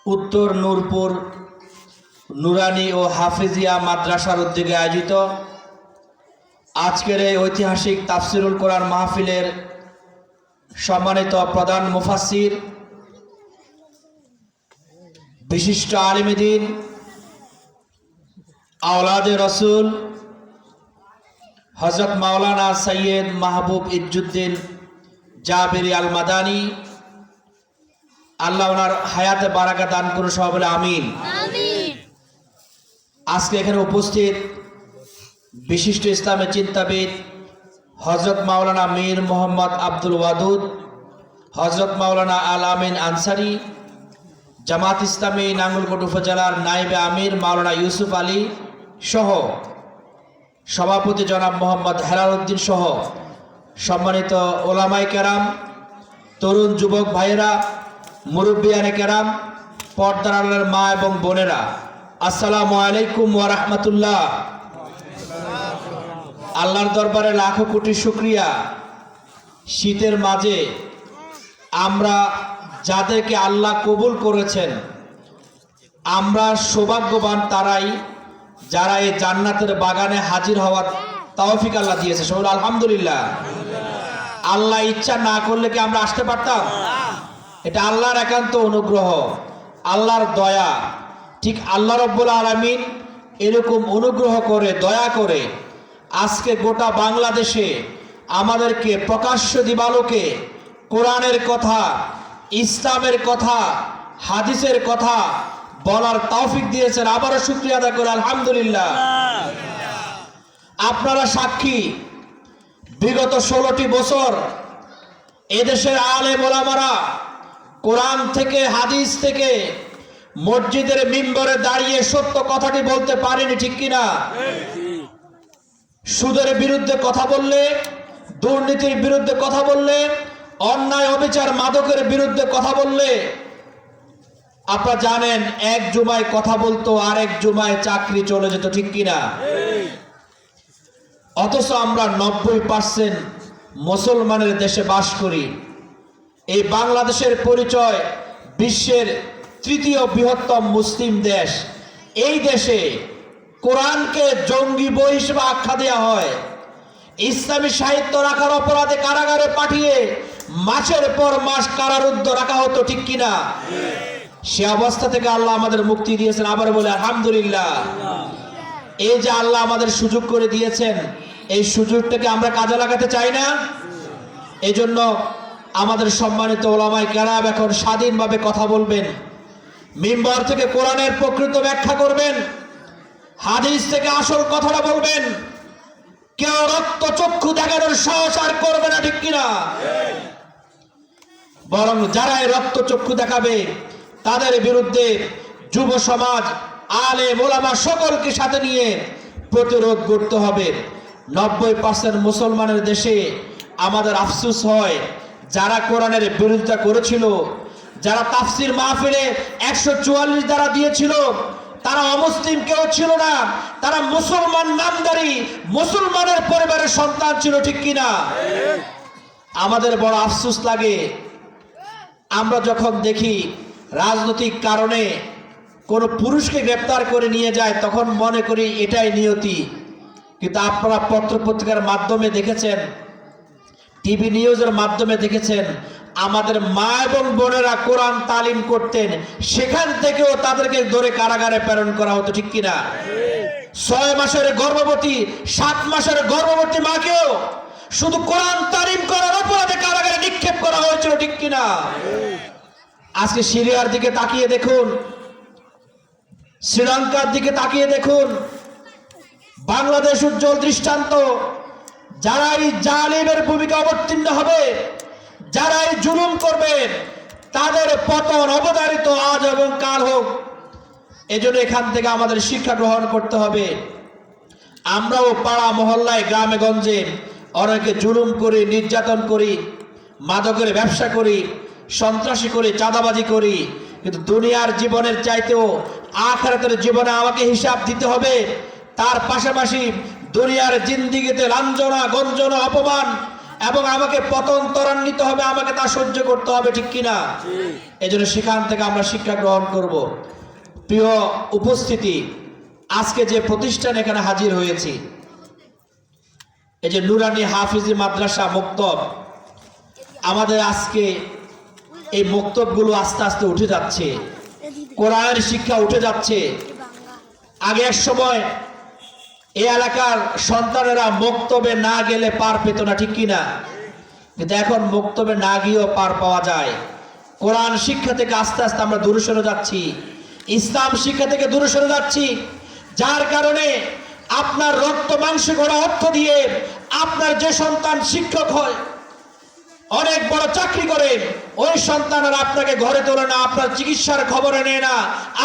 উত্তর নূরপুর নুরানি ও হাফিজিয়া মাদ্রাসার উদ্যোগে আয়োজিত আজকের এই ঐতিহাসিক তাফসিরুল কোরআন মাহফিলের সম্মানিত প্রধান মুফাসসির বিশিষ্ট আলিমে দ্বীন আওলাদে রসুল হযরত মাওলানা সৈয়দ মাহবুব ইজ্জুদ্দিন জাবেরি আল মাদানী, আল্লাহ ওনার হায়াতে বারাকা দান করুন, সবাই বলে আমিন। আজকে এখানে উপস্থিত বিশিষ্ট ইসলামের চিন্তাবিদ হযরত মাওলানা মীর মোহাম্মদ আব্দুল ওয়াদুদ, হযরত মাওলানা আল আমিন আনসারি, জামাত ইসলামী নাঙ্গলকোট উপজেলার নায়েবে আমির মাওলানা ইউসুফ আলী সহ সভাপতি জনাব মোহাম্মদ হেলাল উদ্দিন সহ সম্মানিত ওলামায়ে কেরাম, তরুণ যুবক ভাইয়েরা, মুরব্বিয়ানে কেরাম, পর্দার আড়ালের মা এবং বোনেরা, আসসালামু আলাইকুম ওয়া রাহমাতুল্লাহ। আল্লাহর দরবারে লাখো কোটি শুকরিয়া। শীতের মাঝে আমরা যাদেরকে আল্লাহ কবুল করেছেন, আমরা সৌভাগ্যবান তারাই যারা এই জান্নাতের বাগানে হাজির হওয়ার তৌফিক আল্লাহ দিয়েছে। সবাই আলহামদুলিল্লাহ। আল্লাহ ইচ্ছা না করলে কি আমরা আসতে পারতাম? এটা আল্লাহর একান্ত অনুগ্রহ, আল্লাহর দয়া। ঠিক আল্লাহ রাব্বুল আলামিন এরকম অনুগ্রহ করে, দয়া করে আজকে গোটা বাংলাদেশে আমাদেরকে প্রকাশ্য দিবালোকে কোরআনের কথা, ইসলামের কথা, হাদিসের কথা বলার তৌফিক দিয়েছেন। আবারও শুকরিয়া আদায় করে আলহামদুলিল্লাহ। আপনারা সাক্ষী, বিগত 16টি বছর এদেশের আলেম ওলামারা কোরআন থেকে, হাদিস থেকে মসজিদের মিম্বরে দাঁড়িয়ে সত্য কথাটি বলতে পারেনি, ঠিক কিনা? সুদের বিরুদ্ধে কথা বললে, দুর্নীতির বিরুদ্ধে কথা বললে, অন্যায় অবিচার মাদকের বিরুদ্ধে কথা বললে, আপনারা জানেন এক জুমায় কথা বলতো, আরেক জুমায় চাকরি চলে যেত, ঠিক কিনা? অথচ আমরা 90% মুসলমানের দেশে বাস করি। এই বাংলাদেশের পরিচয় বিশ্বের 3য় বৃহত্তম মুসলিম দেশ। এই দেশে কোরআনকে জঙ্গি বই হিসেবে আখ্যা দেওয়া হয়। ইসলামী সাহিত্য রাখার অপরাধে কারাগারে পাঠিয়ে মাসের পর মাস কারারুদ্ধ রাখা হতো, ঠিক কিনা? সে অবস্থা থেকে আল্লাহ আমাদের মুক্তি দিয়েছেন। আবার বলে আলহামদুলিল্লাহ। এই যে আল্লাহ আমাদের সুযোগ করে দিয়েছেন, এই সুযোগটাকে আমরা কাজে লাগাতে চাই না? এই জন্য আমাদের সম্মানিত ওলামায়ে কেরাম এখন স্বাধীনভাবে কথা বলবেন, মিম্বর থেকে কোরআনের প্রকৃত ব্যাখ্যা করবেন, হাদিস থেকে আসল কথাটা বলবেন। কেউ রক্ত চক্ষু দেখানোর সাহস আর করবে না, ঠিক কিনা? বরং যারা রক্ত চক্ষু দেখাবে তাদের বিরুদ্ধে যুব সমাজ, আলেম ওলামা সকলকে সাথে নিয়ে প্রতিরোধ করতে হবে। 90% মুসলমানের দেশে আমাদের আফসোস হয়, যারা কোরআনের বিরোধিতা করেছিল, যারা তাফসির মাহফিলে 144 দ্বারা দিয়েছিল, তারা অমুসলিম কেউ ছিল না, তারা মুসলমান নামধারী মুসলমানের পরিবারের সন্তান ছিল, ঠিক কিনা? আমাদের বড় আফসোস লাগে আমরা যখন দেখি রাজনৈতিক কারণে কোনো পুরুষকে গ্রেপ্তার করে নিয়ে যায়, তখন মনে করি এটাই নিয়তি। কিন্তু আপনারা পত্রপত্রিকার মাধ্যমে দেখেছেন, টিভি নিউজের মাধ্যমে দেখেছেন, আমাদের মা এবং বোনেরা কোরআন তালিম করতেন, সেখান থেকেও তাদেরকে ধরে কারাগারে প্রেরণ করা হতো, ঠিক কিনা? 6 মাসের গর্ভবতী, 7 মাসের গর্ভবতী মাকেও শুধু কোরআন তালিম করার অপরাধে কারাগারে নিক্ষেপ করা হয়েছিল, ঠিক কিনা? আজকে সিরিয়ার দিকে তাকিয়ে দেখুন, শ্রীলঙ্কার দিকে তাকিয়ে দেখুন, বাংলাদেশ উজ্জ্বল দৃষ্টান্ত। যারা এই জালিমের ভূমিকা অবতীর্ণ হবে, যারা এই জুলুম করবে, তাদের পতন অবধারিত আজ এবং কাল হোক। এজন্য এখান থেকে আমাদের শিক্ষা গ্রহণ করতে হবে। আমরাও পাড়া মহল্লায়, গ্রামে গঞ্জে অনেকে জুলুম করি, নির্যাতন করি, মাদকের ব্যবসা করি, সন্ত্রাসী করি, চাঁদাবাজি করি, কিন্তু দুনিয়ার জীবনের চাইতেও আখিরাতের জীবনে আমাকে হিসাব দিতে হবে। তার পাশাপাশি দুনিয়ার জিন্দিগিতে লাঞ্ছনা, গঞ্জনা, অপমান এবং আমাকে পতন ত্বরান্বিত হবে, আমাকে তা সহ্য করতে হবে, ঠিক কিনা? এজন্য সেখান থেকে আমরা শিক্ষা গ্রহণ করব। প্রিয় উপস্থিতি, আজকে যে প্রতিষ্ঠান এখানে হাজির হয়েছি, এই যে নুরানি হাফিজি মাদ্রাসা মক্তব, আমাদের আজকে এই মক্তবগুলো আস্তে আস্তে উঠে যাচ্ছে, কোরআনের শিক্ষা উঠে যাচ্ছে। আগে এক সময় এই এলাকার সন্তানেরা মক্তবে না গেলে পার পেত না, ঠিক কিনা? কিন্তু এখন মক্তবে না গিয়েও পার পাওয়া যায়। কোরআন শিক্ষা থেকে আস্তে আস্তে আমরা দূরে সরে যাচ্ছি, ইসলাম শিক্ষা থেকে দূরে সরে যাচ্ছি, যার কারণে আপনার রক্ত মাংস গড়া অর্থ দিয়ে আপনার যে সন্তান শিক্ষক হয়, অনেক বড় চাকরি করে, ওই সন্তানরা আপনাকে ঘরে তোলে না, আপনার চিকিৎসার খবরে নেয় না,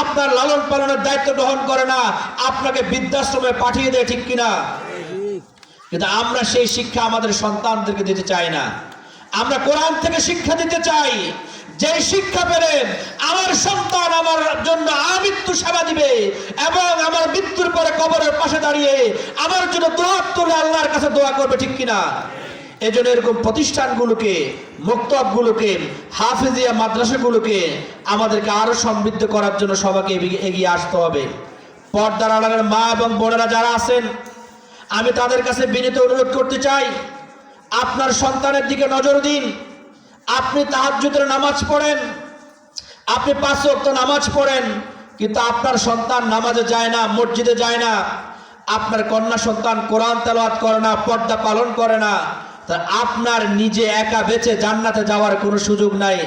আপনার লালন পালনের দায়িত্ব গ্রহণ করে না, আপনাকে বৃদ্ধাশ্রমে পাঠিয়ে দেয়, ঠিক কিনা? কিন্তু আমরা সেই শিক্ষা আমাদের সন্তানদেরকে দিতে চাই না। আমরা কোরআন থেকে শিক্ষা দিতে চাই, যে শিক্ষা পেলে আমার সন্তান আমার জন্য আমৃত্যু সেবা দিবে এবং আমার মৃত্যুর পরে কবরের পাশে দাঁড়িয়ে আমার জন্য দোয়া তুলে আল্লাহর কাছে দোয়া করবে, ঠিক কিনা? এজন্য এরকম প্রতিষ্ঠানগুলোকে, মক্তবগুলোকে, হাফিজিয়া মাদ্রাসাগুলোকে আমাদেরকে আরো সমৃদ্ধ করার জন্য সবাইকে এগিয়ে আসতে হবে। পর্দার আড়ালের মা এবং বোনেরা যারা আছেন, আমি তাদের কাছে বিনীত অনুরোধ করতে চাই, আপনার সন্তানের দিকে নজর দিন। আপনি তাহাজ্জুদের নামাজ পড়েন, আপনি 5 ওয়াক্ত নামাজ পড়েন, কিন্তু আপনার সন্তান নামাজে যায় না, মসজিদে যায় না, আপনার কন্যা সন্তান কোরআন তেলাওয়াত করে না, পর্দা পালন করে না, তা আপনার নিজে একা বেঁচে জান্নাতে যাওয়ার কোনো সুযোগ নাই।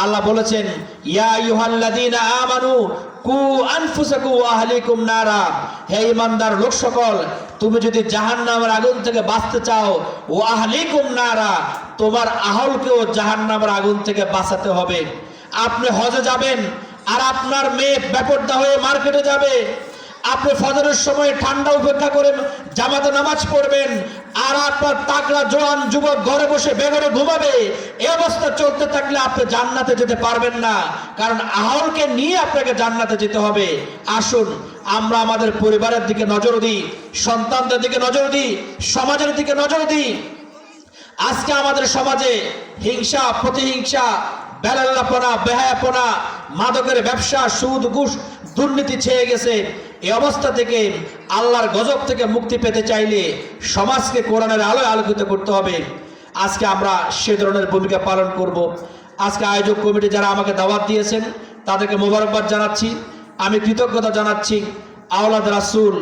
আল্লাহ বলেছেন, ইয়া আইয়ুহাল্লাযীনা আমানু কু আনফুসাকুম ওয়া আহলিকুম নারা, হে ঈমানদার লোক সকল, তুমি যদি জাহান্নামের আগুন থেকে বাঁচতে চাও, ওয়া আহলিকুম নারা, তোমার আহলকেও জাহান্নামের আগুন থেকে বাঁচাতে হবে। আপনি হজে যাবেন আর আপনার মেয়ে বেপরদা হয়ে মার্কেটে যাবে, আপনি ফজরের সময় ঠান্ডা উপেক্ষা করে জামাতে নামাজ পড়বেন, আর আপনার তাকড়া জোয়ান যুবক ঘরে বসে বেঘরে ঘুমাবে। এই অবস্থা চলতে থাকলে আপনি জান্নাতে যেতে পারবেন না, কারণ আহলকে নিয়ে আপনাকে জান্নাতে যেতে হবে। আসুন আমরা আমাদের পরিবারের দিকে নজর দিই, সন্তানদের দিকে নজর দিই, সমাজের দিকে নজর দিই। আজকে আমাদের সমাজে হিংসা, প্রতিহিংসা, বেলাল্লাপনা, বেহায়াপনা, মাদকের ব্যবসা, সুদ, ঘুষ, দুর্নীতি ছেয়ে গেছে। এই অবস্থা থেকে, আল্লাহর গজব থেকে মুক্তি পেতে চাইলে সমাজকে কোরআনের আলোয় আলোকিত করতে হবে। আজকে আমরা সে ধরনের ভূমিকা পালন করব। আজকে আয়োজক কমিটি যারা আমাকে দাওয়াত দিয়েছেন তাদেরকে মোবারকবাদ জানাচ্ছি, আমি কৃতজ্ঞতা জানাচ্ছি। আওলাদ রাসূল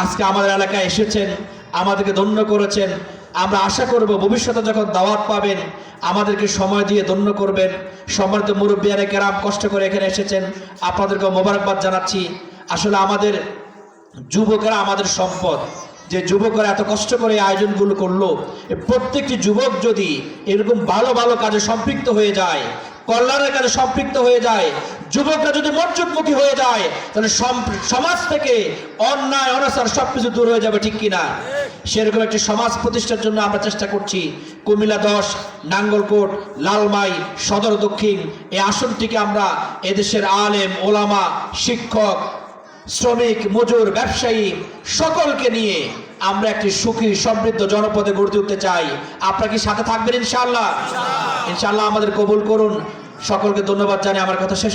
আজকে আমাদের এলাকায় এসেছেন, আমাদেরকে ধন্য করেছেন। আমরা আশা করব ভবিষ্যতে যখন দাওয়াত পাবেন আমাদেরকে সময় দিয়ে ধন্য করবেন। সম্মানিত মুরব্বিয়ানে কেরাম কষ্ট করে এখানে এসেছেন, আপনাদেরকে মোবারকবাদ জানাচ্ছি। আসলে আমাদের যুবকেরা আমাদের সম্পদ, যে যুবকরা এত কষ্ট করে আয়োজনগুলো করলো, প্রত্যেকটি যুবক যদি এরকম ভালো ভালো কাজে সম্পৃক্ত হয়ে যায়, কল্যাণের কাজে সম্পৃক্ত হয়ে যায়, যুবকরা যদি মসজিদমুখী হয়ে যায়, তাহলে সমাজ থেকে অন্যায় অনাচার সবকিছু দূর হয়ে যাবে, ঠিক কিনা? সেরকম একটি সমাজ প্রতিষ্ঠার জন্য আমরা চেষ্টা করছি। কুমিল্লা 10, নাঙ্গলকোট, লালমাই, সদর দক্ষিণ এই আসনটিকে আমরা এদেশের আলেম, ওলামা, শিক্ষক, শ্রমিক, মজুর, ব্যবসায়ী সকলকে নিয়ে আমরা একটি সুখী সমৃদ্ধ জনপদে গড়ে তুলতে চাই। আপনারা কি সাথে থাকবেন ইনশাআল্লাহ? ইনশাআল্লাহ আমাদের কবুল করুন। সকলকে ধন্যবাদ জানিয়ে আমার কথা শেষ।